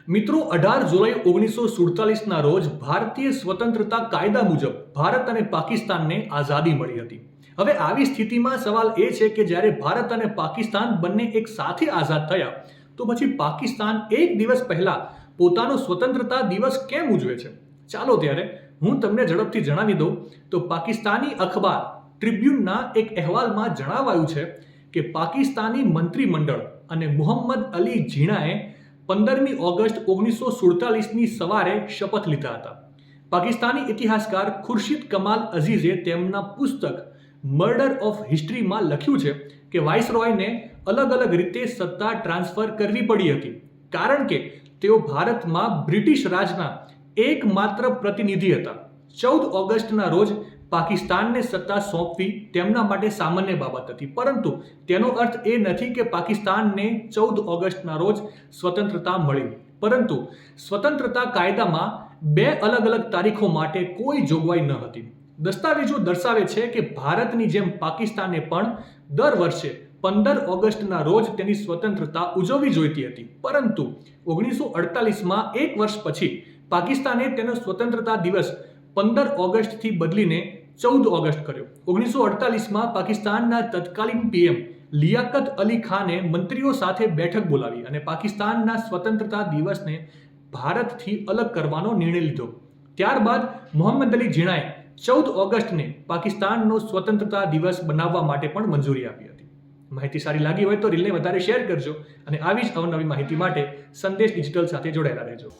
મિત્રો 18 જુલાઈ 1947ના રોજ ભારતીય સ્વતંત્રતા કાયદા મુજબ ભારત અને પાકિસ્તાનને આઝાદી મળી હતી. હવે આવી સ્થિતિમાં સવાલ એ છે કે જ્યારે ભારત અને પાકિસ્તાન બંને એક સાથે આઝાદ થયા તો પછી પાકિસ્તાન એક દિવસ પહેલા પોતાનો સ્વતંત્રતા દિવસ કેમ ઉજવે છે? ચાલો ત્યારે હું તમને ઝડપથી જણાવી દઉં તો પાકિસ્તાની અખબાર ટ્રિબ્યુનના એક અહેવાલમાં જણાવાયું છે કે પાકિસ્તાની મંત્રીમંડળ અને મુહમ્મદ અલી ઝીણાએ 15મી ઓગસ્ટ 1947ની સવારે શપથ લીધા હતા. પાકિસ્તાની ઇતિહાસકાર ખુરશીદ કમાલ અઝીઝે તેમના પુસ્તક મર્ડર ઓફ હિસ્ટ્રીમાં લખ્યું છે કે વાઇસરોયને અલગ અલગ રીતે સત્તા ટ્રાન્સફર કરવી પડી હતી કારણ કે તેઓ ભારતમાં બ્રિટિશ રાજના એકમાત્ર પ્રતિનિધિ હતા. 14 ઓગસ્ટના રોજ પાકિસ્તાનને સત્તા સોંપવી તેમના માટે સામાન્ય બાબત હતી, પરંતુ તેનો અર્થ એ નથી કે પાકિસ્તાનને 14 ઓગસ્ટના રોજ સ્વતંત્રતા મળી. પરંતુ સ્વતંત્રતા કાયદામાં બે અલગ અલગ તારીખો માટે કોઈ જોગવાઈ ન હતી. દસ્તાવેજો દર્શાવે છે કે ભારતની જેમ પાકિસ્તાને પણ દર વર્ષે 15 ઓગસ્ટના રોજ તેની સ્વતંત્રતા ઉજવવી જોઈતી હતી, પરંતુ 1948માં એક વર્ષ પછી પાકિસ્તાને તેનો સ્વતંત્રતા દિવસ 15 ઓગસ્ટથી બદલીને 14 ઓગસ્ટ કર્યો. 1948માં પાકિસ્તાનના તત્કાલીન પીએમ લિયાકત અલી ખાને મંત્રીઓ સાથે બેઠક બોલાવી અને પાકિસ્તાનના સ્વતંત્રતા દિવસને ભારતથી અલગ કરવાનો નિર્ણય લીધો. ત્યારબાદ મોહમ્મદ અલી ઝીણાએ 14 ઓગસ્ટને પાકિસ્તાનનો સ્વતંત્રતા દિવસ બનાવવા માટે પણ મંજૂરી આપી હતી. માહિતી સારી લાગી હોય તો રીલને વધારે શેર કરજો અને આવી જ અવનવી માહિતી માટે સંદેશ ડિજિટલ સાથે જોડાયેલા રહેજો.